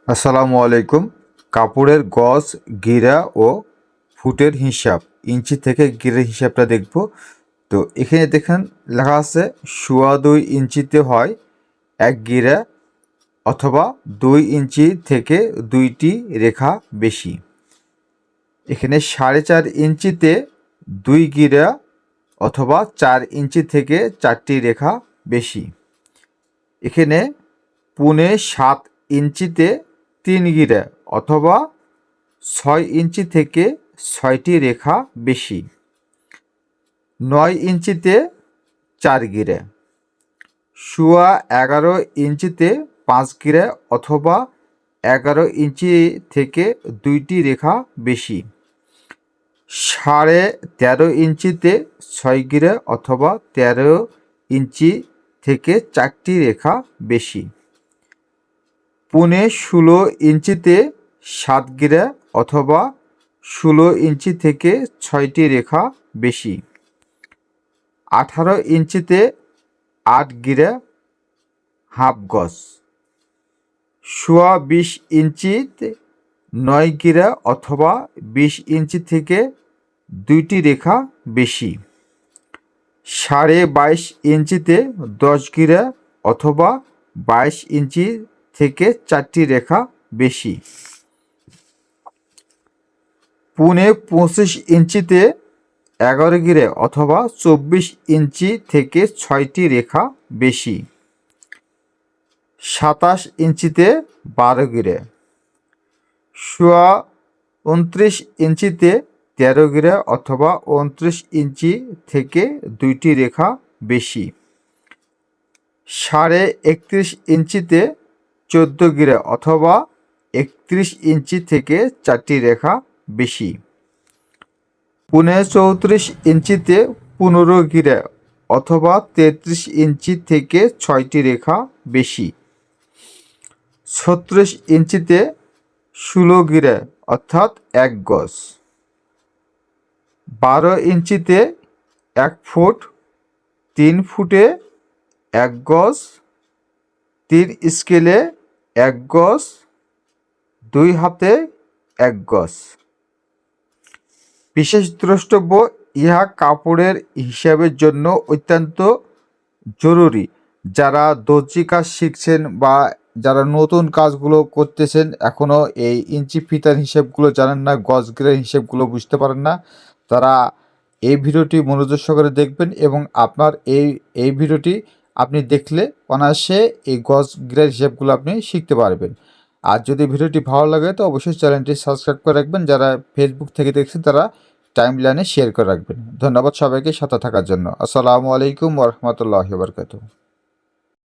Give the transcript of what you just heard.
আসসালামু আলাইকুম। কাপড়ের গজ, গিরা ও ফুটের হিসাব, ইঞ্চি থেকে গিরের হিসাবটা দেখব। তো এখানে দেখেন লেখা আছে 2.25 ইঞ্চিতে হয় 1 গিরা, অথবা 2 ইঞ্চি থেকে 2টি রেখা বেশি। এখানে 4.5 ইঞ্চিতে 2 গিরা, অথবা 4 ইঞ্চি থেকে 4টি রেখা বেশি। এখানে 7.5 ইঞ্চিতে 3 গিরা, অথবা 6 ইঞ্চি থেকে 6টি রেখা বেশি। 9 ইঞ্চিতে 4 গিরা। 11.5 ইঞ্চিতে 5 গিরা, অথবা 11 ইঞ্চি থেকে 2টি রেখা বেশি। 13.5 ইঞ্চিতে 6 গিরা, অথবা 13 ইঞ্চি থেকে 4টি রেখা বেশি। 16 ইঞ্চিতে 7 গিরা, অথবা 16 ইঞ্চি থেকে 6টি রেখা বেশি। 18 ইঞ্চিতে 8 গিরা, হাফ গজ। 20 ইঞ্চিতে 9 গিরা, অথবা 20 ইঞ্চি থেকে 2টি রেখা বেশি। 22.5 ইঞ্চিতে 10 গিরা, অথবা 22 ইঞ্চি থেকে 4টি রেখা বেশি। 25 ইঞ্চিতে 11 গিরা, অথবা 24 ইঞ্চি থেকে 6টি রেখা বেশি। 27 ইঞ্চিতে 12 গিরা। 29 ইঞ্চিতে 13 গিরা, অথবা 29 ইঞ্চি থেকে 2টি রেখা বেশি। 31.5 ইঞ্চিতে 14 গিরা, অথবা 31 ইঞ্চি থেকে 4টি রেখা বেশি। 34 ইঞ্চিতে 15 গিরা, অথবা 33 ইঞ্চি থেকে 6টি রেখা বেশি। 36 ইঞ্চিতে 16 গিরা, অর্থাৎ 1 গজ। 12 ইঞ্চিতে 1 ফুট। 3 ফুটে 1 গজ। 3 স্কেলে 1 গজ। 2 হাতে 1 গজ। বিশেষ দ্রষ্টব্য, ইহা কাপড়ের হিসাবের জন্য অত্যন্ত জরুরি। যারা দর্জি কাজ শিখছেন বা যারা নতুন কাজগুলো করতেছেন, এখনও এই ইঞ্চি ফিতার হিসাবগুলো জানেন না, গজ গিরার হিসাবগুলো বুঝতে পারেন না, তারা এই ভিডিওটি মনোযোগ সহকারে দেখবেন, এবং আপনার এই ভিডিওটি আপনি দেখলে অনায়াসে এই গজ গিরার হিসাবগুলো আপনি শিখতে পারবেন। আর যদি ভিডিওটি ভালো লাগে তো অবশ্যই চ্যানেলটি সাবস্ক্রাইব করে রাখবেন। যারা ফেসবুক থেকে দেখছেন তারা টাইমলাইনে শেয়ার করে রাখবেন। ধন্যবাদ সবাইকে সাথে থাকার জন্য। আসসালামু আলাইকুম ওয়া রাহমাতুল্লাহি ওয়া বারাকাতুহু।